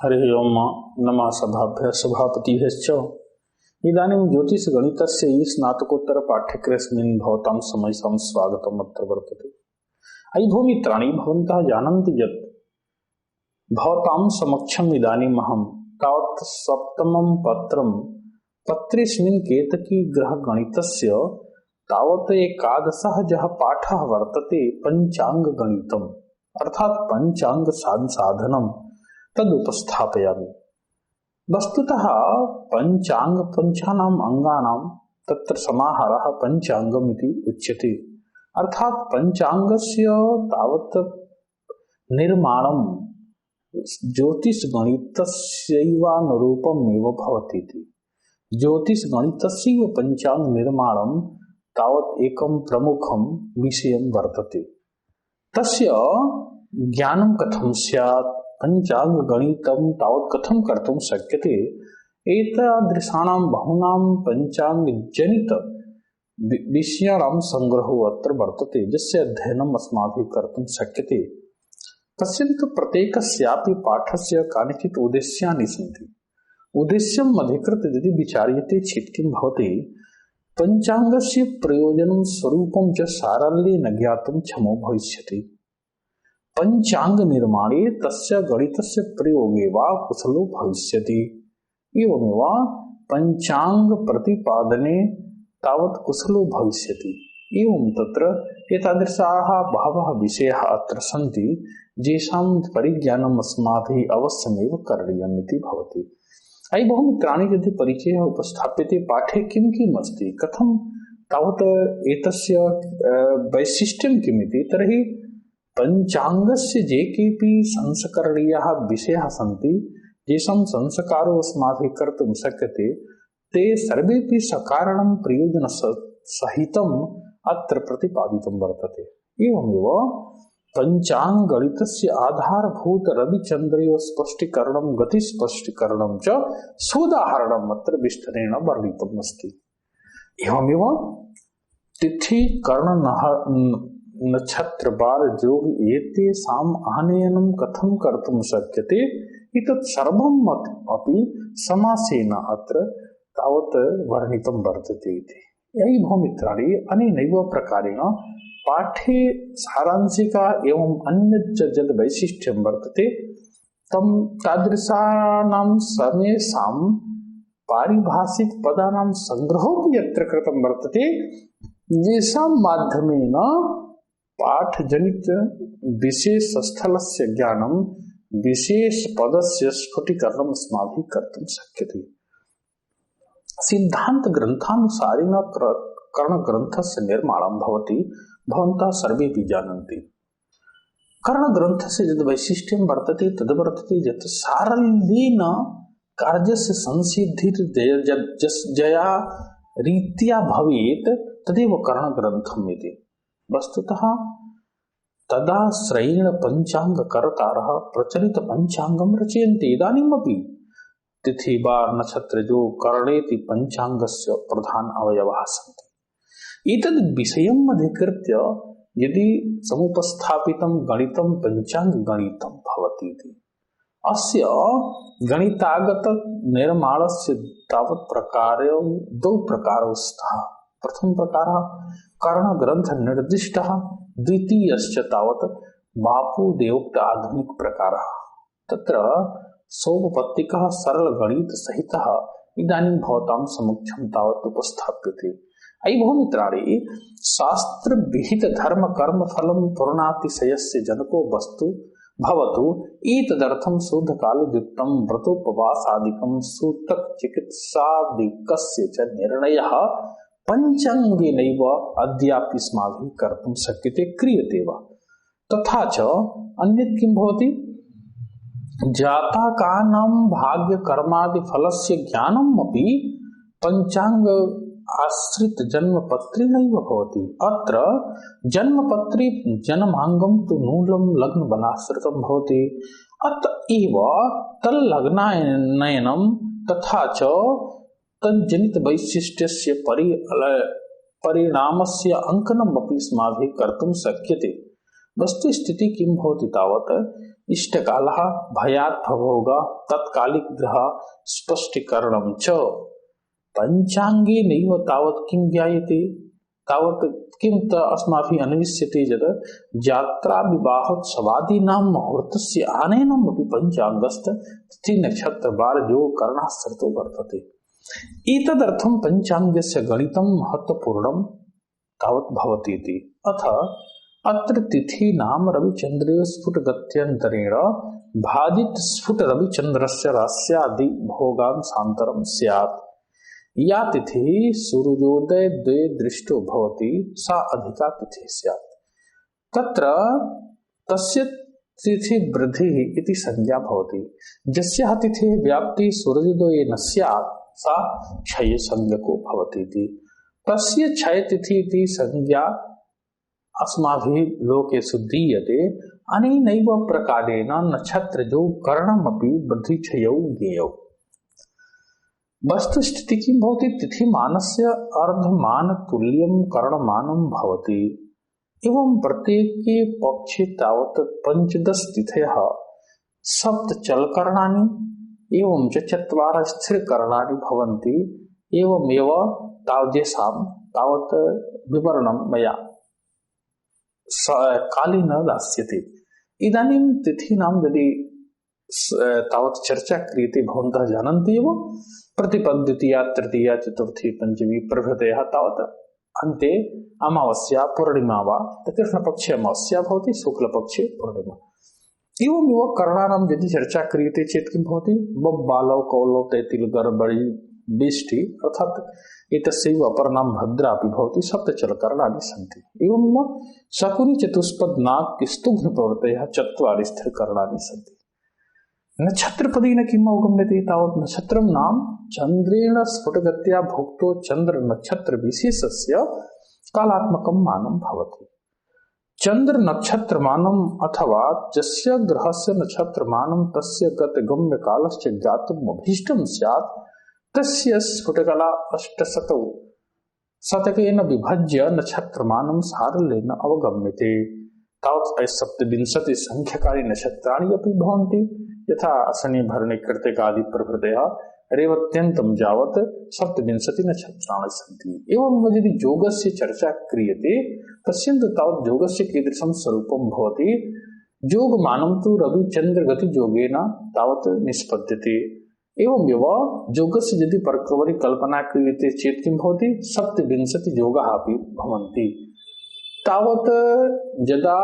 हरि ओम नमः सभाभ्यः सभापतिभ्यश्च। इदानीं ज्योतिषगणितस्य स्नातकोत्तर पाठ्यक्रमेऽस्मिन् भवतां समयसां स्वागतम् अत्र वर्तते। अयि भो मित्राणि, भवन्तः जानन्ति यत् भवतां समक्षम् इदानीम् अहं तावत् सप्तमं पत्रेऽस्मिन् केतकी ग्रहगणितस्य तावत् एकादशः यः पाठः वर्तते पञ्चाङ्गगणितम् अर्थात् पञ्चाङ्ग साधनम् तदुपस्थापयामि। वस्तुतः पंचानाम् अंगानां तत्र समाहारः पंचांगम् इति उच्यते। अर्थात् पंचांगस्य तावत् निर्माणं ज्योतिषगणितस्यैवानुरूपमेव भवति इति। ज्योतिषगणितस्यैव पंचांग निर्माणं तावत् एकं प्रमुखं विषयं वर्तते। तस्य ज्ञानं कथं स्यात्, पंचांग गणितं तावत् कथं कर्तुं शक्यते, एतादृशानां बहूनां पंचांग जनित विषयाणां संग्रहो अत्र वर्तते, यस्य अध्ययनम् अस्माभिः कर्तुं शक्यते। पश्यन्तु, प्रत्येकस्यापि पाठस्य कानिचित् उद्देश्यानि सन्ति। उद्देश्यम् अधिकृत्य यदि विचार्यते चेत् किं भवति, पंचांगस्य प्रयोजनं स्वरूपं च सारल्येन ज्ञातुं क्षमो भविष्यति। पंचांग निर्माणे तस्य गणितस्य प्रयोगे वा कुशलो भविष्यति। एवमेव पंचांग प्रतिपादने तावत् कुशलो भविष्यति। एवं तत्र एतादृशाः बहवः विषयाः अत्र सन्ति, येषां परिज्ञानम् अस्माभिः अवश्यमेव करणीयम् इति भवति। अयि बहु मित्राणि, यदि परिचयः उपस्थाप्यते पाठे किं किम् अस्ति, कथं तावत् एतस्य वैशिष्ट्यं किमिति, तर्हि पंचांगस्य ये केऽपि संस्करणीयाः विषयाः सन्ति, येषां संस्कारो अस्माभिः कर्तुं शक्यते, ते सर्वेपि सकारणं प्रयोजनसहितम् अत्र प्रतिपादितं वर्तते। एवमेव पंचाङ्गगणितस्य आधारभूत रविचन्द्रयोः स्पष्टीकरणं, गतिस्पष्टीकरणं च सोदाहरणम् अत्र विस्तरेण वर्णितम् अस्ति। एवमेव तिथि कर्ण नक्षत्र बार योग एतेषाम् आनयनं कथं कर्तुं शक्यते, एतत् सर्वम् अपि समासेन अत्र तावत् वर्णितं वर्तते इति। यही भो मित्राणि, अनेनैव प्रकारेण पाठे सारांशिका एवं अन्यत् यद् वैशिष्ट्यं वर्तते तं तादृशानां समेषां पारिभाषिक पदानां संग्रहोऽपि यत्र कृतं वर्तते, येषां माध्यमेन पाठजनित विशेष स्थलस्य ज्ञानं, विशेष पदस्य स्फुटीकरणम् अस्माभिः कर्तुं शक्यते। सिद्धांत ग्रन्थानुसारेण कर्णग्रन्थस्य निर्माणं भवति, भवन्तः सर्वेपि जानन्ति। कर्णग्रन्थस्य यद् वैशिष्ट्यं वर्तते तद् वर्तते यत् सारल्येन कार्यस्य संसिद्धिर्जया रीत्या भवेत्, तदेव कर्णग्रन्थम् इति। वस्तुतः तदाश्रयेण पंचांगकर्तारः प्रचलित पंचांगं रचयन्ति। इदानीमपि तिथि वार नक्षत्र जो कर्णेति पंचांगस्य प्रधान अवयवाः सन्ति। एतद् विषयम् अधिकृत्य यदि समुपस्थापितं गणितं पंचाङ्गगणितं भवति इति। अस्य गणितागत निर्माणस्य तावत् प्रकारौ द्वौ प्रकारौ स्तः। प्रथम प्रकारः कर्णग्रन्थ निर्दिष्टः, द्वितीयश्च तावत् बापुदेवोक्त आधुनिक प्रकारः। तत्र सोपपत्तिकः सरल गणित सहितः इदानीं भवतां समक्षं तावत् उपस्थाप्यते। अयि बहु मित्राणि, शास्त्र विहित धर्म कर्म फलं पूर्णातिशयस्य जनको वस्तु भवतु, एतदर्थं शोधकालयुक्तं व्रतोपवासादिकं सूतक चिकित्सादिकस्य च निर्णयः पंचाङ्गेनैव अद्यापि अस्माभिः कर्तुं शक्यते, क्रियते वा। तथा च अन्यत् किं भवति, जातकानां भाग्यकर्मादिफलस्य ज्ञानम् अपि पंचाङ्ग आश्रित जन्मपत्रेणैव भवति। अत्र जन्मपत्रे जन्माङ्गं तु नूलं लग्नबलाश्रितं भवति। अतएव तल्लग्नायनं तथा च तज्जनित वैशिष्ट्यस्य परिणामस्य अंकनम् अपि अस्माभिः कर्तुं शक्यते। वस्तुस्थितिः किं भवति तावत्, इष्टकालः भयात् भवोग तत्कालिक ग्रह स्पष्टीकरणं च पंचांगे नैव तावत् किं ज्ञायते तावत् किं त अस्माभिः अन्विष्यते यत् यात्रा विवाहोत्सवादीनां मुहूर्तस्य आनयनम् अपि पंचांगस्थ तिथि नक्षत्र वार योग करणाश्रितो वर्तते। एतदर्थं पंचांगस्य गणितं महत्वपूर्णं तावत् भवति इति। अथ अत्र तिथीनां रविचन्द्रयोः स्फुटगत्यन्तरेण भाजित स्फुट रविचन्द्रस्य रास्यादि भोगांशान्तरं स्यात्। या तिथि सूर्योदय द्वे दृष्टो भवति सा अधिका तिथि स्यात्। तत्र तस्य तिथि वृद्धिः इति संज्ञा भवति। यस्याः तिथेः व्याप्तिः सूर्योदये न स्यात् सा क्षय संज्ञको भवति इति। तस्य क्षय तिथि इति संज्ञा अस्माभिः लोकेषु दीयते। अनेनैव प्रकारेण नक्षत्रजो करणमपि वृद्धि क्षयौ ज्ञेयौ। वस्तुस्थितिः किं भवति तिथिमानस्य अर्धमान तुल्यं करणमानं भवति। एवं प्रत्येके पक्षे तावत् 15 तिथयः सप्त चलकरणानि एवं च 4 स्थिरकरणानि भवन्ति। एवमेव तावदेषां तावत् विवरणं मया काले न दास्यते। इदानीं तिथीनां यदि तावत् चर्चा क्रियते भवन्तः जानन्ति एव। प्रतिपद द्वितीया तृतीया चतुर्थी पंचमी प्रभृतयः तावत् अन्ते अमावास्या पूर्णिमा वा कृष्णपक्षे अमावास्या भवति शुक्लपक्षे पूर्णिमा। एवमेव करणानां यदि चर्चा क्रियते चेत् किं भवति बब्बालौ कौलौ तैतिल गड़बड़ी बिष्टि अर्थात् एतस्यैव अपरनाम भद्रा अपि भवति। सप्तचलकरणानि सन्ति। एवं शकुनि चतुष्पद नाग स्तुघ्न प्रवृत्तयः 4 स्थिरकरणानि सन्ति। नक्षत्रपदेन किम् अवगम्यते तावत् नक्षत्रं नाम चन्द्रेण स्फुटगत्या भुक्तो चन्द्र नक्षत्र विशेषस्य कालात्मकं मानं भवति। चन्द्र नक्षत्र मानम अथवा यस्य ग्रहस्य नक्षत्र मानं तस्य गतगम्य कालस्य ज्ञातुम् अभीष्टं स्यात् तस्य स्फुटकला 800 शतकेन विभज्य नक्षत्रमानं सारल्येन अवगम्यते। तावत् 27 संख्याकानि नक्षत्राणि अपि भवन्ति यथा अश्विनी भरणी कृत्तिकादि प्रभृतयः रेवत्यन्तं यावत् 27 नक्षत्राणि सन्ति। एवं यदि योगस्य चर्चा क्रियते पश्यन्तु तावत् योगस्य कीदृशं स्वरूपं भवति। योगमानं तु रविचन्द्र गति योगेन तावत् निष्पद्यते। एवमेव योगस्य यदि परिकल्पना क्रियते चेत् किं भवति 27 योगाः अपि भवन्ति। तावत् यदा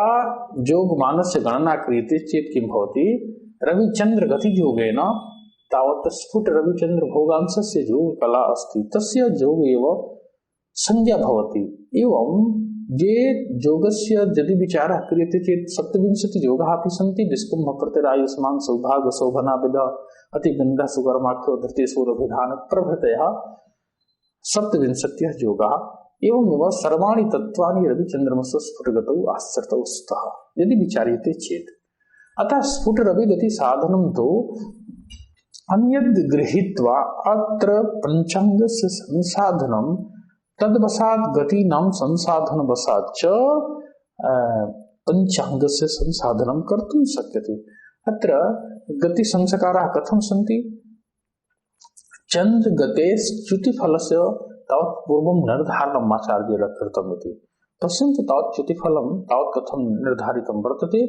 योगमानस्य गणना क्रियते चेत् किं भवति रविचन्द्र गति योगेन तावत् स्फुट रविचन्द्र भोगांशस्य योग कला अस्ति तस्य योग एव संज्ञा भवति। एवं ये योगस्य यदि विचारः क्रियते चेत् 27 योगाः अपि सन्ति। निष्कुम्भ प्रतिरायुष्मान् सौभाग्य शोभनाविद अतिगन्धः सुकर्माख्यो धृतिसूरभिधान प्रभृतयः 27 योगाः। एवमेव सर्वाणि तत्त्वानि रविचन्द्रमसु स्फुटगतौ आश्रितौ स्तः यदि विचार्यते चेत्। अतः स्फुट रविगति साधनं तु अन्यद् गृहीत्वा अत्र पंचांगस्य संसाधनं तद्वशात् गतीनां संसाधनवशात् च पंचांगस्य संसाधनं कर्तुं शक्यते। अत्र गति संस्काराः कथं सन्ति चन्द्र गतेश्च्युतिफलस्य तावत् पूर्वं निर्धारणम् आचार्येण कृतम् इति। पश्यन्तु तावत् च्युतिफलं तावत् कथं निर्धारितं वर्तते।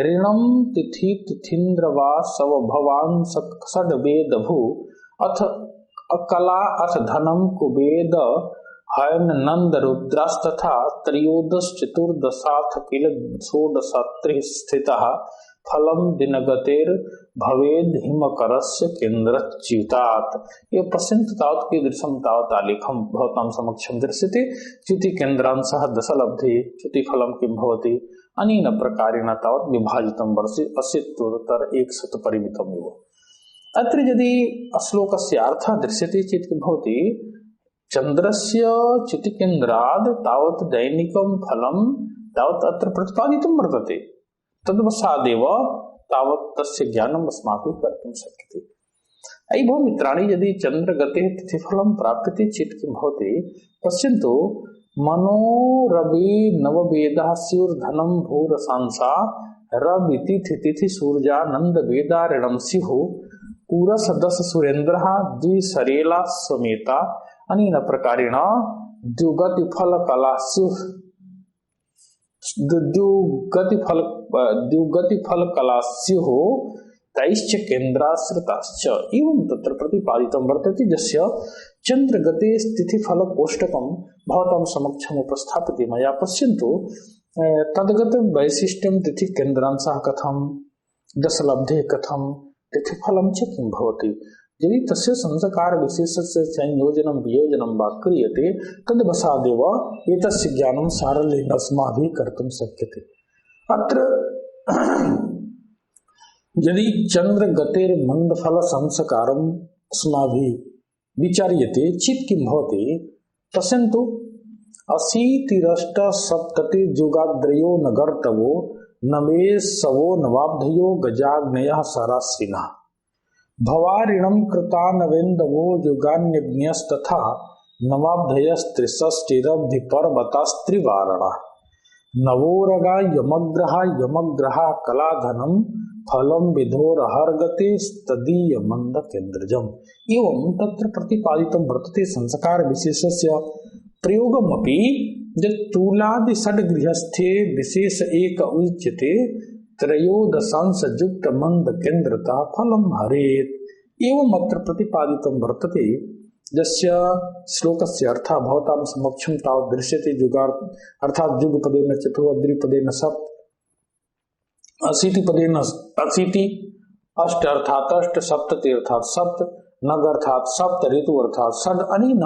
ऋणं तिथि तिथीन्द्र वा सवभवान् षड्वेदभू अथ अकला अथ धनं कुबेद हयन नंद रुद्रास्तथा त्रयोदश चतुर्दशाथ किल षोडशात्रिः स्थितः फलं दिनगतेर भवेद हिमकरस्य केन्द्रच्युतात्। ये पश्यन्तु तावत् कीदृशं तावत् आलेखं भवतां समक्षं दृश्यते। च्युतिकेन्द्रांशः दशलब्धे च्युतिफलं किं भवति अनेन प्रकारेण तावत् विभाजितं वर्षे 80-100 परिमितमेव। अत्र यदि श्लोकस्य अर्थः दृश्यते चेत् किं भवति चन्द्रस्य च्युतिकेन्द्राद् तावत् दैनिकं फलं तावत् अत्र प्रतिपादितं वर्तते। तद्वशादेव तावत् तस्य ज्ञानम् अस्माभिः कर्तुं शक्यते। अयि भो मित्राणि यदि चन्द्रगतेः तिथिफलं प्राप्यते चेत् किं भवति पश्यन्तु मनो रवि नववेदाः स्युर्धनं भूरसांसा रविति तिथि सूर्यानंद वेदारिणम सिहो पूरस दस सुरेंद्र द्विसरेला समेता अनेन प्रकारेण द्युगति फल कलास्यु द्युगति फल कलास्यु तैश्च केन्द्राश्रिताश्च एवं तत्र प्रतिपादितं वर्तते यस्य चंद्रगते स्थिति फल कोष्टकं भवतां समक्षम् उपस्थाप्यते मया पश्यन्तु तद्गत वैशिष्ट्यं तिथि केन्द्रांशः कथं दशलब्धे कथं तिथि फलं च किं भवति यदि तस्य संस्कार विशेषस्य संयोजनं वियोजनं वा क्रियते तद्वशादेव एतस्य ज्ञानं सारल्येन अस्माभिः कर्तुं शक्यते। अत्र यदि चन्द्रगतेर्मन्दफल संस्कारम् अस्माभिः विचार्यते चेत् किं भवति पश्यन्तु 80 जुगाद्रयो नगर्तवो नवेशवो नवाब्धयो गजाग्नयः सराश्विनः भवारिणं कृतानवेन्दवो युगान्यग्न्यस्तथा नवाब्धयस्त्रिषष्टिरब्धिपर्वतास्त्रिवारणः नवोरगा यमग्रहा कलाधनं फलं विधोरहर्गते तदीय मंद केन्द्रजम। एवं तत्र प्रतिपादितं वर्तते संस्कार विशेषस्य प्रयोगमपि तुलादि षड्गृहस्थे विशेष एक उच्यते त्रयोदशांश युक्त मंद केन्द्रतः फलं हरेत्। एवं अत्र प्रतिपादितं वर्तते यस्य श्लोकस्य अर्थः भवतां समक्षं तावत् दृश्यते जुगार् अर्थात् जुगपदेन चतुर्द्रिपदेन सप्त 80 पदेन 80 अष्ट अर्थात् अष्ट सप्तति अर्थात् सप्त नग अर्थात् सप्त ऋतु अर्थात् षड् अनेन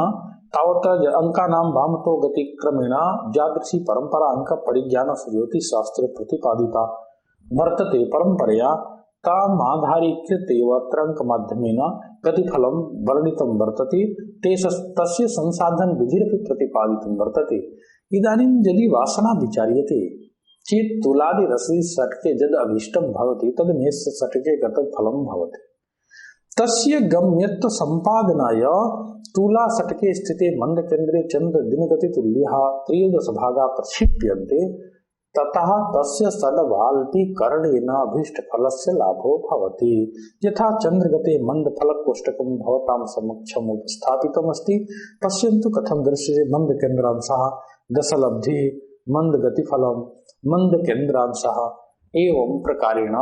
तावत् अंकानां वामतो गतिक्रमेण यादृशी परंपरा अंक परिज्ञान ज्योतिष शास्त्रे प्रतिपादिता वर्तते परंपरया तामाधारीकृत्यैव त्रंक माध्यमेन गतिफलं वर्णितं वर्तते तस्य संसाधन विधिरपि प्रतिपादितं वर्तते। इदानीं यदि वासना विचार्यते चेत् तुलादि रसि षट्के यद् अभीष्टं भवति तद् मेष षट्के गतं फलं भवति। तस्य गम्यत्व संपादनाय तुला षट्के स्थिते मंद केन्द्रे चंद्र दिनगति तुल्यः 13 भागा प्रक्षिप्यन्ते ततः तस्य षड्वाल्टीकरणेन अभीष्ट फलस्य लाभो भवति। यथा चंद्रगते मंद फल कोष्टकं भवतां समक्षम् उपस्थापितमस्ति पश्यन्तु कथं दृश्यते मंद केन्द्रांशः दशलब्धि मंद गतिफलं मंद केन्द्रांशः एवं प्रकारेण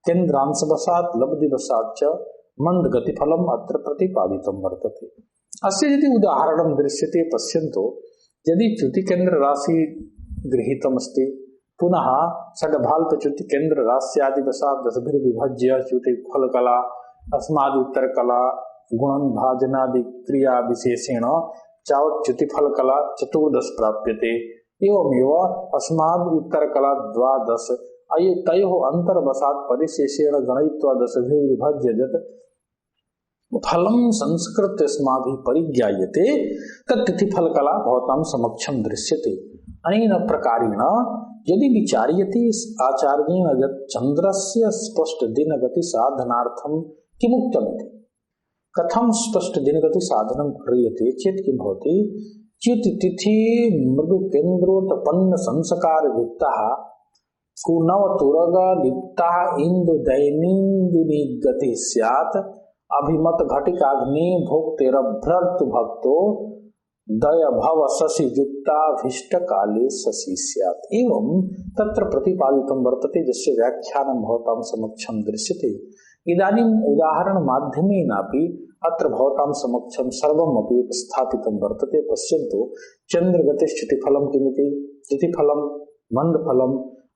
केन्द्रांशवशात् लब्धिवशात् च मंद गतिफलम् अत्र प्रतिपादितं वर्तते। अस्य यदि उदाहरणं दृश्यते पश्यन्तु यदि च्युतिकेन्द्र राशि गृहीतमस्ति पुनः षड्भाल्पच्युतिकेन्द्र राश्यादिवशात् दशभिर्विभज्य च्युतिफलकला अस्मादुत्तरकला गुणनभाजनादि क्रिया विशेषेण चावच्युतिफलकला 14 प्राप्यते। एवमेव अस्माद् उत्तरकला 12 तयोः अंतर्वशात् परिशेषेण गणयित्वा 10 विभज्य यत् फलं संस्कृत्य अस्माभिः परिज्ञायते तत्तिथिफलकला भवतां समक्षं दृश्यते। अनेन प्रकारेण यदि विचार्यते आचार्येण यत् चन्द्रस्य स्पष्ट दिनगति साधनार्थं किमुक्तमिति कथं स्पष्ट दिनगति साधनं क्रियते चेत् किं भवति च्युतिथिथि मृदु केन्द्रोत्पन्न संस्कार युक्तः कुनवतुरगलिप्तः इंदुदैनिन्दिनी गति स्यात् अभिमत घटिकाग्नि भोक्तेरभ्रर्तु भक्तो दय भव शशि युक्ताभीष्ट काले शशि स्यात्। एवं तत्र प्रतिपादितं वर्तते यस्य व्याख्यानं भवतां समक्षं दृश्यते। इदानीम् उदाहरण माध्यमेनापि अत्र भवतां समक्षं सर्वमपि उपस्थापितं वर्तते। पश्यन्तु चन्द्रगतिश्च्युतिफलं किमिति तिथिफलं मन्दफलं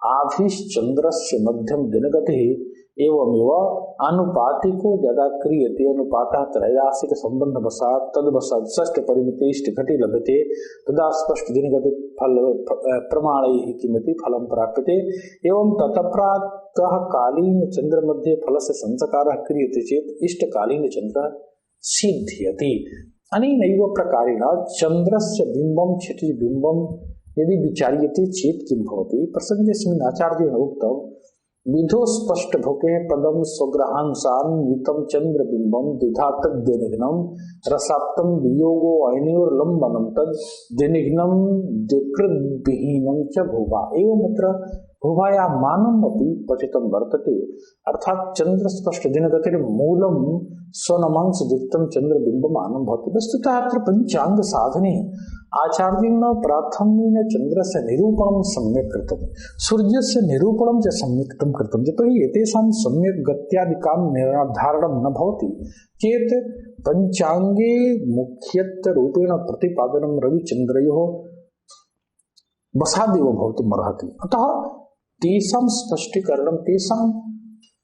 आभीश्चन्द्रस्य मध्यम दिनगतिः एवमेव अनुपातिको यदा क्रियते अनुपातः त्रैराशिक संबंधवशात् तद्वशात् षष्ठ परिमिते इष्ट घटी लभ्यते तदा स्पष्ट दिनगति फल प्रमाणैः किमिति फलं प्राप्यते। एवं ततः प्रातः कालीन चंद्र मध्ये फलस्य संस्कारः क्रियते चेत् इष्टकालीन चंद्रः सिद्ध्यति। अनेनैव प्रकारेण चन्द्रस्य बिम्बं क्षितिज बिम्बं यदि विचार्यते चेत् किं भवति प्रसङ्गेऽस्मिन् आचार्येण उक्तं विधो स्पष्ट भोके पदम स्वग्रहांसान्वितं चन्द्रबिम्बं द्विधा तद्दिनिघ्नं रसाप्तं वियोगो अयनयोर्लम्बनं तद्दिनिघ्नं द्विकृद्विहीनं च भूवा। एवमत्र भुवायामानम् अपि पतितं वर्तते। अर्थात चंद्र स्पष्ट दिनगतिर मूलम स्वनमांशयुक्तं चंद्रबिंबमानं भवति। वस्तुतः अत्र पंचांग साधने आचार्येण प्राथम्येन चन्द्रस्य निरूपणं सम्यक् कृतं, सूर्यस्य निरूपणं च सम्यक् कृतं। यतोहि एतेषां सम्यक् गत्यादिकां निर्धारणं न भवति चेत् पंचांगे मुख्यत्वरूपेण प्रतिपादनं रविचन्द्रयोः वसादेव भवितुमर्हति। अतः तेषां स्पष्टीकरणं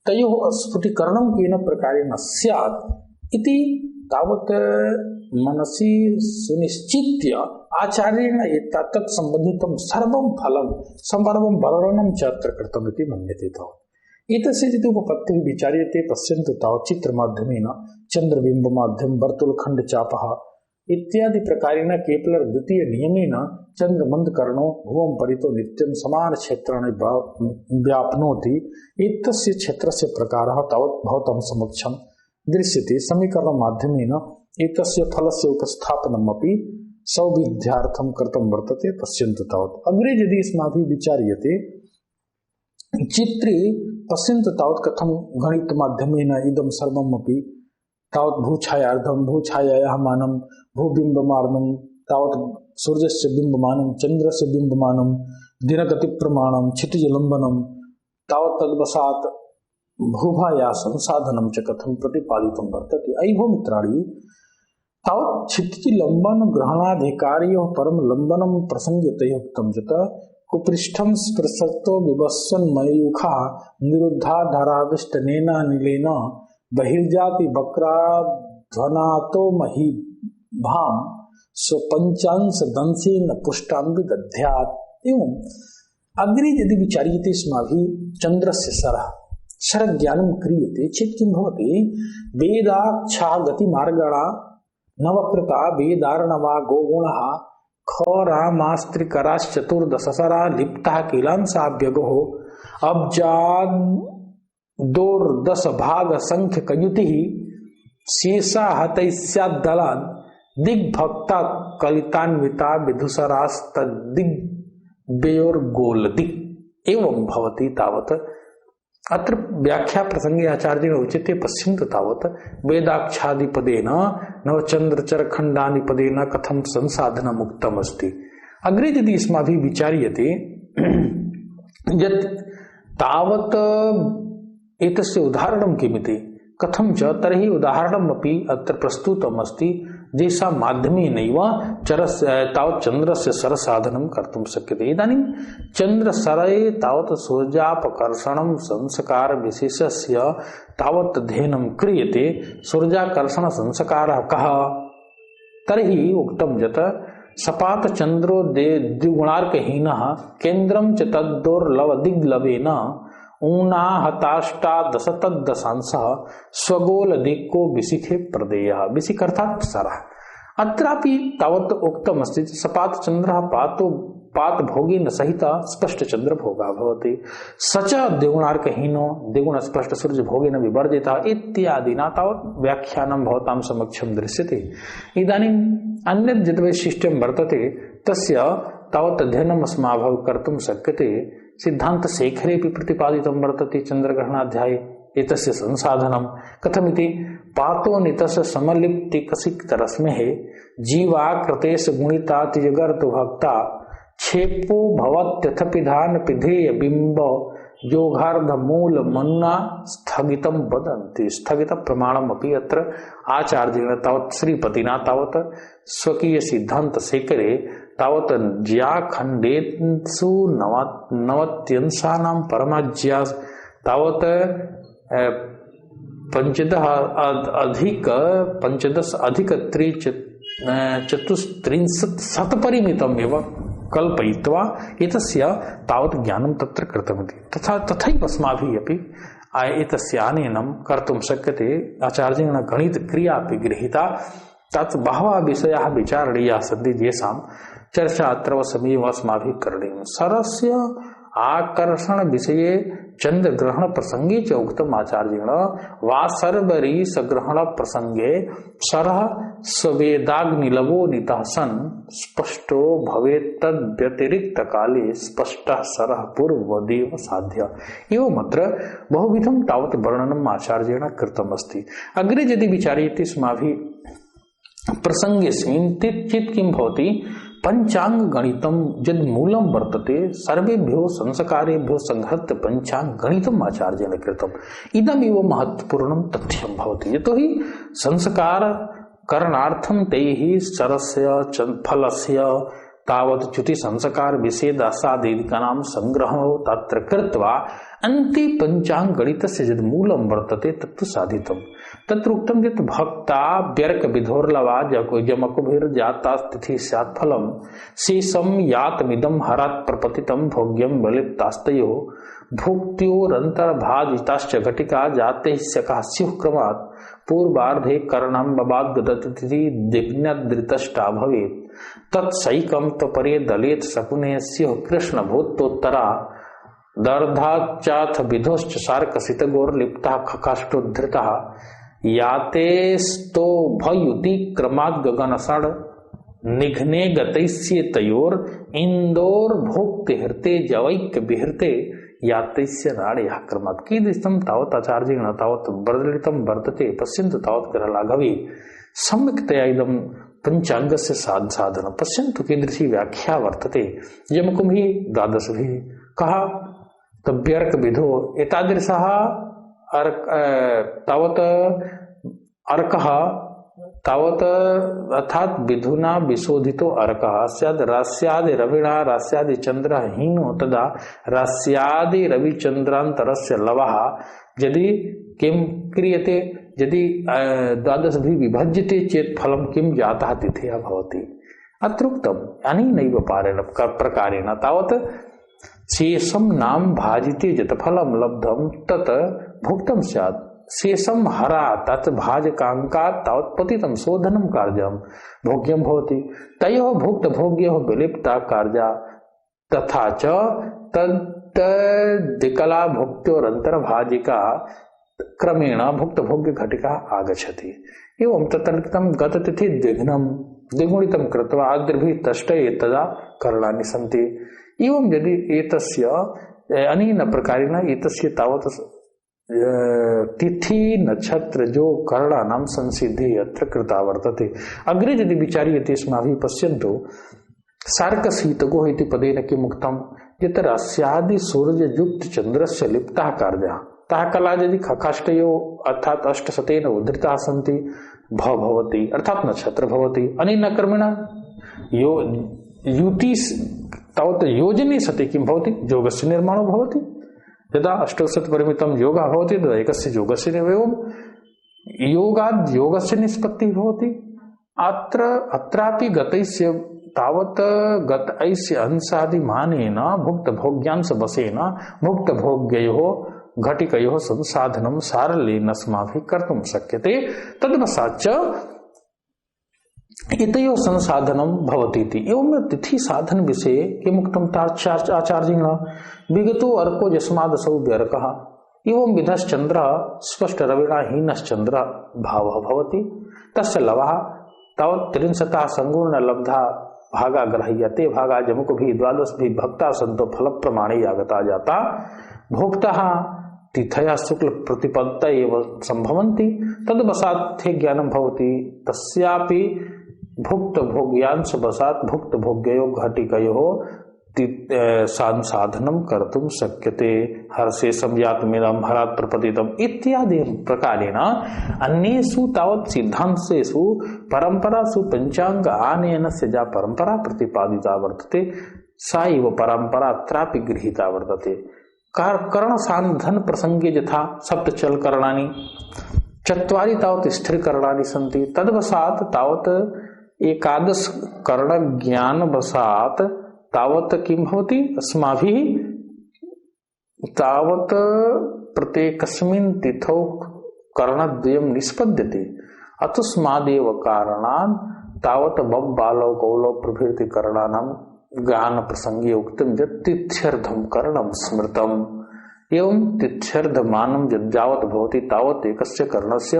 तयोः स्फुटीकरणं केन प्रकारेण स्यात् इति तावत् मनसि सुनिश्चित्य आचार्येण एतत् सम्बन्धितं सर्वं फलं सर्वं वर्णनं च अत्र कृतम् इति मन्यते। एतस्य यदि उपपत्तिः विचार्यते पश्यन्तु तावत् चित्रमाध्यमेन चन्द्रबिम्बमाध्यमं वर्तुलखण्डचापः इत्यादि प्रकारेण केपलर द्वितीय नियमेन चन्द्रमन्दकर्णो भुवं परितो नित्यं समान क्षेत्राणि व्याप्नोति। एतस्य क्षेत्रस्य प्रकारः तावत् भवतां समक्षं दृश्यते। समीकरण माध्यमेन एतस्य फलस्य उपस्थापनम् अपि सौविध्यार्थं कृतं वर्तते। पश्यन्तु तावत् अग्रे यदि अस्माभिः विचार्यते चित्रे पश्यन्तु तावत् कथं गणितमाध्यमेन इदं सर्वमपि तावत् भूछायार्धं भूछायायाः मानं भूबिम्बमानं तावत् सूर्यस्य बिम्बमानं चन्द्रस्य बिम्बमानं दिनगतिप्रमाणं क्षितिजलम्बनं तावत् तद्वशात् भूभाया संसाधनं च कथं प्रतिपादितं वर्तते। अयि भो मित्राणि, तावत् क्षितिजलम्बन ग्रहणाधिकार्योः परं लम्बनं प्रसङ्गतया उक्तं यत् कुपृष्ठं स्पृशतो विवस्वन्मयूखः निरुद्धाधाराविष्टनेन नीलेन बहिर्जाति वक्राध्वनातो महीभां स्वपञ्चांश दंशेन पुष्टां विदध्यात्। एवं अग्रे यदि विचार्यते अस्माभिः चन्द्रस्य शरज्ञानं क्रियते चेत् किं भवति? वेदाक्षा गतिमार्गणा नवकृता वेदार्णवा गोगुणः खरामास्त्रिकराश्चतुर्दशसरा लिप्तः किलांसाभ्यगोः अब्जादोर्दश भाग संख्य कयुतिः शेषा हतैस्याद्दलाद् दिग्भक्ता कलितान्विता विधुसरास्तद्दिग्व्योर्गोलदिक्। एवं भवति तावत् अत्र व्याख्या प्रसंगे आचार्येण उच्यते। पश्यन्तु तावत् वेदाक्षादिपदेन नवचन्द्रचरखण्डानिपदेन कथं संसाधनम् उक्तमस्ति। अग्रे यदि अस्माभिः विचार्यते यत् तावत् एतस्य उदाहरणं किमिति कथं च, तर्हि उदाहरणमपि अत्र प्रस्तुतमस्ति येषां माध्यमेनैव तावत् चन्द्रस्य सरसाधनं कर्तुं शक्यते। इदानीं चन्द्रसरे तावत् सूर्यापकर्षणं संस्कार विशेषस्य तावत् अध्ययनं क्रियते। सूर्याकर्षण संस्कारः कः? तर्हि उक्तं यत् सपात चन्द्रो द्विगुणार्कहीनः केन्द्रं च तद्दोर्लवदिग्लवेन ऊनाहताष्टादश तद्दशांशः स्वगोलदिक्को विशिखे प्रदेयः। विशिख अर्थात् सरः। अत्रापि तावत् उक्तमस्ति सपात चन्द्रः पात भोगेन सहित स्पष्ट चंद्र भोगा भवति, स च द्विगुणार्कहीनो द्विगुण स्पष्ट सूर्य भोगेन विवर्जितः इत्यादिना तावत् व्याख्यानं भवतां समक्षं दृश्यते। इदानीम् अन्यत् यद् वैशिष्ट्यं वर्तते तस्य तावत् अध्ययनम् अस्माभिः कर्तुं शक्यते। सिद्धान्तशेखरेऽपि प्रतिपादितं वर्तते चन्द्रग्रहणाध्याये एतस्य संसाधनं कथमिति। पातोनितस्य समलिप्तिकसिक्तरश्मेः जीवाकृतेश गुणितातिजगर्तु भक्ता क्षेपो भवत्यथपिधान पिधेय बिंब योगार्ध मूल मन्ना स्थगितं वदन्ति। स्थगित प्रमाणम् अपि अत्र आचार्येण तावत् श्रीपतिना तावत् स्वकीय सिद्धांत शेखरे तावत् ज्याखण्डेषु नवत्यंशानां परमाज्या तावत् 15 अधिक 34 परिमितम् एव कल्पयित्वा एतस्य तावत् ज्ञानं तत्र कृतमिति। तथैव अस्माभिः अपि एतस्य आनयनं कर्तुं शक्यते। आचार्येण गणितक्रिया अपि गृहीता। तत् बहवः विषयाः विचारणीयाः सन्ति, येषां चर्चा अत्र समीव अस्माभिः करणीयं। सरस्य आकर्षण विषये चंद्र ग्रहण प्रसंगे च उक्तम आचार्येण वा सर्वरी सग्रहण प्रसंगे सरह स्वेदाग्निलवो नितः सन स्पष्टो भवे तद व्यतिरिक्त काले स्पष्ट सरह पूर्वदेव साध्य एवमत्र बहुविधम तावत् वर्णनम आचार्येण कृतम अस्ति। अग्रे यदि विचार्यते स्माभिः प्रसंगेऽस्मिन् चित् किं भवति पंचांग गणितम यद मूलम वर्तते सर्वेभ्यो संस्कारेभ्यो संहृत्य पंचांग गणितम आचार्येण कृतम इदमेव महत्वपूर्णं तथ्यं भवति। यतोहि संस्कार करणार्थं तैः सरस्य फलस्य तावत् च्युति संस्कार विषेदासादिकानां संग्रहो तत्र कृत्वा अन्ते पंचांग गणितस्य यद् मूलं वर्तते तत्तु साधितम्। तत्र उक्तं यत् भक्ता व्यर्क विधोर्लवा यमकुभिर्जातास्तिथि स्यात् फलम् शेषं यातमिदं हरात् प्रपतितं भोग्यं बलिप्तास्तयो भुक्त्योरन्तर्भाजिताश्च घटिका जाते स्यकाः स्युः क्रमात् पूर्वार्धे कर्णं बबाद्गदतिथि दिग्नदृतष्टा भवेत् तत्सैकं त्वपरे दलेत शकुने स्युः कृष्ण भूतोत्तरा दर्धाचाथ विधोश्च शार्कसितगोर्लिप्तः खकाष्टोद्धृतः यातेस्तो भयुति क्रमात् गगनसड निघ्ने गतैस्य तयोर इंदोर भोक्ति हृते जवैक बिहृते यातैस्य नाड़यः क्रमात् कीदृशं तावत् आचार्येण तावत् वर्णितं वर्तते पश्यन्तु तावत् करलाघवे सम्यक्तया इदं पंचांगस्य साधनं पश्यन्तु कीदृशी व्याख्या वर्तते यमकुंभि द्वादशभिः कहा तव्यर्क विधो एतादृशः तावत् अर्कः तावत् अर्थात विधुना विशोधितो अर्कः स्याद् रास्यादि रविणा रास्यादि चंद्रः हीनो तदा रास्यादि रविचंद्रांतरस्य लवः यदि किं क्रियते यदि द्वादशभिः विभज्यते चेत् फलं किं जातः तिथेः भवति। अत्रुक्तम् अनेनैव प्रकारेण तावत् शेषं नाम भाजिते यत् फलं लब्धं तत् भुक्तं स्यात् शेषं हरा तत् भाजकांकात् तावत् पतितं शोधनं कार्यं भोग्यं भवति तयोः भुक्त भोग्योः विलिप्ता कार्या तथा च तद्दिकला भुक्त्योरन्तर्भाजिका क्रमेण भुक्त भोग्य घटिका आगच्छति। एवं तत्रलिखितं गततिथि द्विगुणितं कृत्वा आद्रिभिः तष्टये तदा करणानि सन्ति। एवं यदि एतस्य अनेन प्रकारेण एतस्य तावत् तिथि नक्षत्र जो करणानां संसिद्धि अत्र कृता वर्तते। अग्रे यदि विचार्यते अस्माभिः पश्यन्तु सार्कशीतगो इति पदेन किम् उक्तं यत् रस्यादि सूर्ययुक्त चन्द्रस्य लिप्तः कार्यः ताः कला यदि खकाष्टयो अर्थात अष्टशतेन उद्धृताः सन्ति भवति अर्थात नक्षत्र भवति अनेन क्रमेण युति तावत् योजने सति किं भवति योगस्य निर्माणो भवति यदा अष्टशत परिमितं योगः भवति तदा एकस्य योगस्य एवं योगाद् योगस्य निष्पत्तिः भवति। अत्रापि गतैस्य तावत् गतैस्य अंशादिमानेन भुक्तभोग्यांश वशेन भुक्तभोग्ययोः घटिकयोः संसाधनं सारल्येन अस्माभिः कर्तुं शक्यते। तद्वशाच्च एतयोः संसाधनं भवतीति। एवं तिथि साधन विषये किमुक्तं आचार्येण विगतो अर्को यस्मादसौ व्यर्कः एवं विधश्चन्द्रः स्पष्ट रविणा हीनश्चन्द्र भावः भवति तस्य लवः तावत् त्रिंशतः संगुण लब्धा भागा ग्रह्यते भागा जमुकभिः द्वादशभिः भक्ता सन्तो फलप्रमाणे आगता जाता भोक्ताः तिथया शुक्ल प्रतिपत्ता एव संभवन्ति तद्वशात् थे ज्ञानं भवति तस्यापि भुक्त भोग्यांश वशात् भुक्त भोग्ययो घटिकयोः संसाधनं कर्तुं शक्यते हर्षेशं यातमिदं हरात् प्रपतितम् इत्यादि प्रकारेण अन्येषु तावत् सिद्धांतेषु परंपरासु पंचांग आनयनस्य या परंपरा प्रतिपादिता वर्तते सा एव परंपरा अत्रापि गृहीता वर्तते। कर्ण साधन प्रसंगे यथा सप्तचल करणानि चत्वारि तावत् स्थिर करणानि सन्ति तद्वशात् तावत् एकादश कर्ण ज्ञान वशात् तावत् किं भवति अस्माभिः तावत् प्रत्येकस्मिन् तिथौ कर्णद्वयं निष्पद्यते अतस्मादेव कारणात् तावत् बब्बालौ गौलौ प्रभृति करणानां ज्ञान प्रसंगे उक्तम यत् तिथ्यर्धम करणम स्मृतम एवं तिथ्यर्धमानं यद्यावत् भवति तावत् एकस्य करणस्य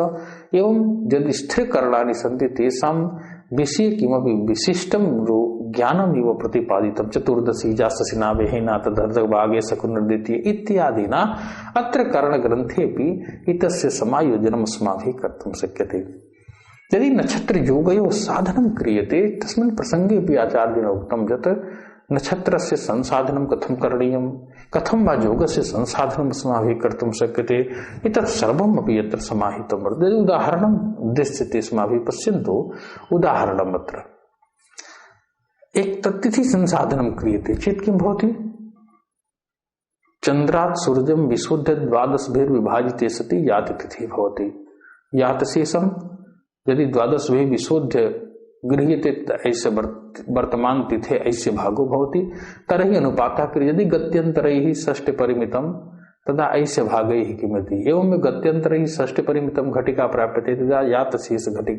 एवं यदि स्थिर करणानि सन्ति तेषां विषये किमपि विशिष्टं ज्ञानमिव प्रतिपादितं चतुर्दशी जास्तसिनावेहिना तदर्धभागे शकुनर्दितीये इत्यादिना अत्र करणग्रन्थेऽपि इतस्य समायोजनम् अस्माभिः कर्तुं शक्यते। यदि नक्षत्र योगयोः साधनं क्रियते तस्मिन् प्रसंगेऽपि आचार्येण उक्तं यत् नक्षत्रस्य संसाधनं कथं करणीयं, कथं वा योगस्य संसाधनम् अस्माभिः कर्तुं शक्यते, एतत् सर्वमपि यत्र समाहितं वर्तते। उदाहरणं दृश्यते अस्माभिः, पश्यन्तु उदाहरणम् अत्र एक तिथि संसाधनं क्रियते चेत् किं भवति, चन्द्रात् सूर्यं विशुद्ध द्वादशभिर्विभाजिते सति याति तिथिः भवति। यात शेषं यदि द्वादशभिः विशुद्ध गृह्यते ऐसे वर्तमान तिथे ऐसे भागो भवति तर्हि अनुपातः यदि गत्यन्तरैः षष्ठ परिमितं तदा ऐसे भागैः किमति एवं गत्यन्तरैः षष्ठ परिमितं घटिका प्राप्यते तदा यात शेष घटिक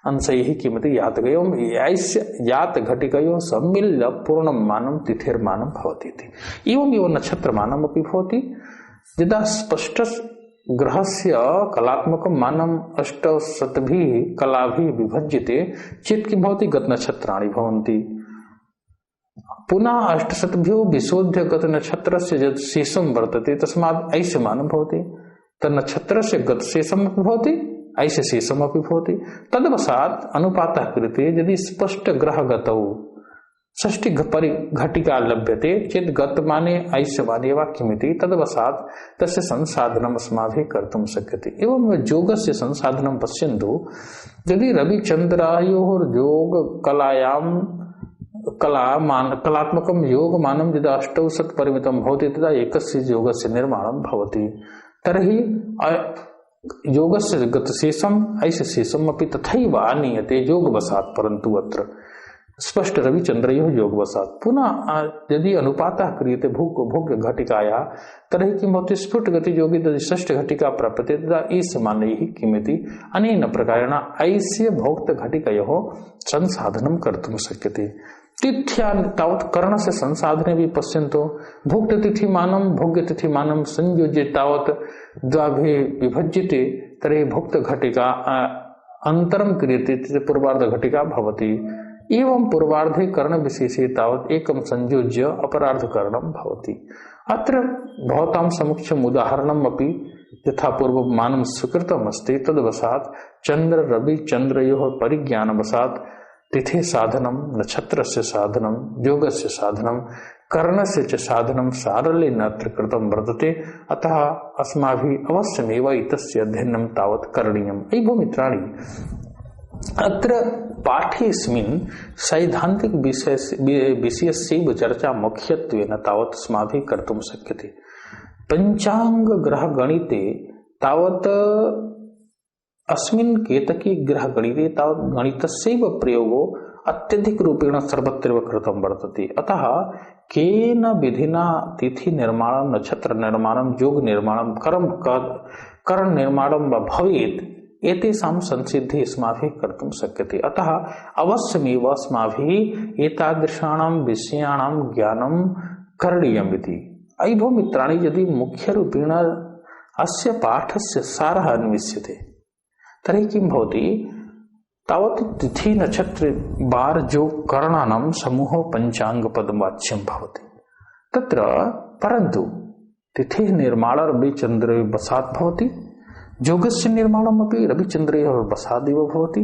अंशैः किमति यात एवं ऐस्य यात घटिकयोः सम्मिल्य पूर्णं मानं तिथिर्मानं भवति। एवं एव नक्षत्रमानम् अपि भवति। यदा स्पष्ट ग्रहस्य कलात्मकं मानम् अष्टशतभिः कलाभिः विभज्यते चेत् किं भवति, गतनक्षत्राणि भवन्ति। पुनः अष्टशतभ्यो विशोध्य गतनक्षत्रस्य यत् शेषं वर्तते तस्मात् ऐष्यमानं भवति। तन्नक्षत्रस्य गतशेषमपि भवति ऐष्यशेषमपि भवति। तदवशात् अनुपातः क्रियते। यदि स्पष्ट ग्रहगतौ षष्ठी घटिका लभ्यते चेत् गतमाने ऐष्यमाने वा किमिति तदवशात् तस्य संसाधनम् अस्माभिः कर्तुं शक्यते। एवं योगस्य संसाधनं पश्यन्तु, यदि रविचन्द्रयोः योग कलायां कलात्मकं योगमानं यदा 800 परिमितं भवति तदा एकस्य योगस्य निर्माणं भवति। तर्हि योगस्य गतशेषम् ऐष्यशेषम् अपि तथैव आनीयते योगवशात्। परन्तु अत्र स्पष्ट रविचन्द्रयोः योगवशात् पुनः यदि अनुपातः क्रियते भोग्य घटिकायाः तर्हि किं भवति, स्फुट गतियोगे यदि षष्ठ घटिका प्राप्यते तदा ईशमानैः किमिति अनेन प्रकारेण ऐस्य भोक्त घटिकयोः संसाधनं कर्तुं शक्यते। तिथ्या तावत् करणस्य संसाधने भी पश्यन्तु, भोक्ततिथिमानं भोग्यतिथिमानं संयोज्य तावत् द्वाभिः विभज्यते तर्हि भोक्त घटिका अन्तरं क्रियते पूर्वार्ध घटिका भवति। एवं पूर्वार्धे कर्ण विशेषे तावत् एकं संयोज्य अपरार्ध करणं भवति। अत्र भवतां समक्षम् उदाहरणम् अपि यथा पूर्वं मानं स्वीकृतम् अस्ति तद्वशात् चन्द्र रवि चन्द्रयोः परिज्ञानवशात् तिथे साधनं, नक्षत्रस्य साधनं, योगस्य साधनं, कर्णस्य च साधनं सारल्येन अत्र कृतं वर्तते। अतः अस्माभिः अवश्यमेव एतस्य अध्ययनं तावत् करणीयम्। अयि भो मित्राणि, अत्र पाठेऽस्मिन् सैद्धान्तिक विषयस्यैव चर्चा मुख्यत्वेन तावत् अस्माभिः कर्तुं शक्यते। पञ्चाङ्ग ग्रह गणिते तावत् अस्मिन् केतकी ग्रह गणिते तावत् गणितस्यैव प्रयोगो अत्यधिक रूपेण सर्वत्र कृतं वर्तते। अतः केन विधिना तिथि निर्माणं, नक्षत्र निर्माणं, योग निर्माणं, करण निर्माणं वा भवेत् एतेषां संसिद्धिः अस्माभिः कर्तुं शक्यते। अतः अवश्यमेव अस्माभिः एतादृशानां विषयाणां ज्ञानं करणीयम् इति। अयि भो मित्राणि, यदि मुख्यरूपेण अस्य पाठस्य सारः अन्विष्यते तर्हि किं भवति, तावत् तिथि नक्षत्र वार जो करणानां समूहो पञ्चाङ्गपदवाच्यं भवति। तत्र परन्तु तिथेः निर्माणं रविचन्द्रयोः वशात् भवति, योगस्य निर्माणमपि रविचन्द्रयोः वशादेव भवति।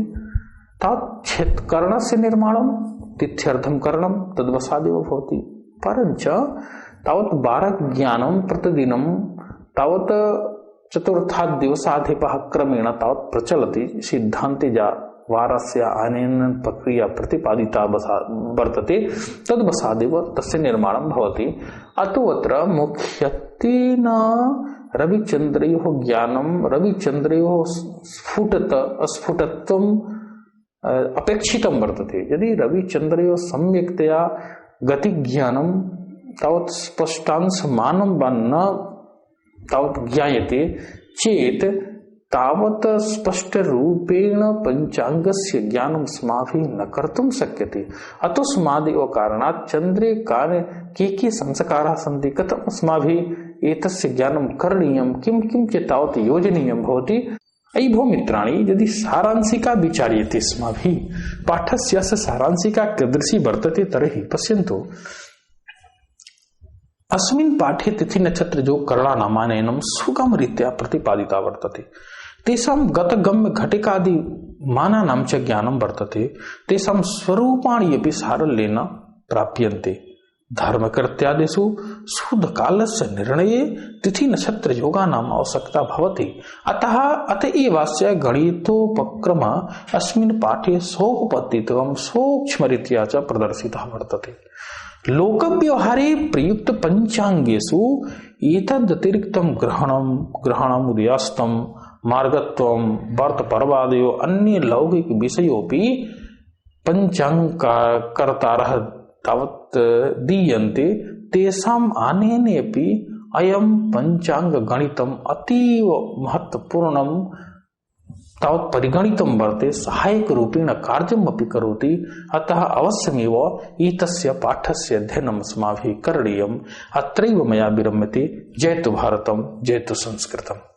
तावत् कर्णस्य निर्माणं तिथ्यर्थं करणं तद्वशादेव भवति। परञ्च तावत् वारज्ञानं प्रतिदिनं तावत् चतुर्थात् दिवसाधिपः क्रमेण तावत् प्रचलति। सिद्धान्ते या वारस्य आनयन प्रक्रिया प्रतिपादिता वर्तते तद्वशादेव तस्य निर्माणं भवति। अतो अत्र मुख्यत्वेन रविचन्द्रयोः ज्ञानं, रविचन्द्रयोः स्फुटत्वम् अपेक्षितं वर्तते। यदि रविचन्द्रयोः सम्यक्तया गतिज्ञानं तावत् स्पष्टांशमानं वा न तावत् ज्ञायते चेत् तावत् स्पष्ट रूपेण पंचांगस्य ज्ञानम् अस्माभिः न कर्तुं शक्यते। अतस्मादेव कारणात् चंद्रे काले के संस्काराः सन्ति, कथम् अस्माभिः एतस्य ज्ञानं करणीयं, किं किं च तावत् योजनीयं भवति। अयि भो मित्राणि, यदि सारांशिका विचार्यते अस्माभिः, पाठस्य सारांशिका कीदृशी वर्तते तर्हि पश्यन्तु। अस्मिन् पाठे तिथि नक्षत्र जो करणानामानयनं सुगमरीत्या प्रतिपादिता वर्तते। तेषां गतगम्य घटिकादि मानानां च ज्ञानं वर्तते। तेषां स्वरूपाणि अपि सारल्येन प्राप्यन्ते। धर्मकृत्यादिषु शुद्धकालस्य निर्णये तिथि नक्षत्र योगानाम् आवश्यकता भवति। अत एवास्य गणितोपक्रमः अस्मिन् पाठे सोपपत्तित्वं सूक्ष्मरीत्या च प्रदर्शितः वर्तते। लोकव्यवहारे प्रयुक्त पंचांगेषु एतदतिरिक्तं ग्रहणम् उदयास्तं मार्गत्वं वर्तपर्वादयो अन्ये लौकिक विषयोपि पंचांगकर्तारः तावत् दीयन्ते। तेषाम् आनेनेपि अयं पंचांग गणितम् अतीव महत्वपूर्णं तावत् परिगणितं वर्ते, सहायक रूपेण कार्यमपि करोति। अतः अवश्यमेव एतस्य पाठस्य अध्ययनम् अस्माभिः करणीयम्। अत्रैव मया विरम्यते। जयतु भारतम्, जयतु संस्कृतम्।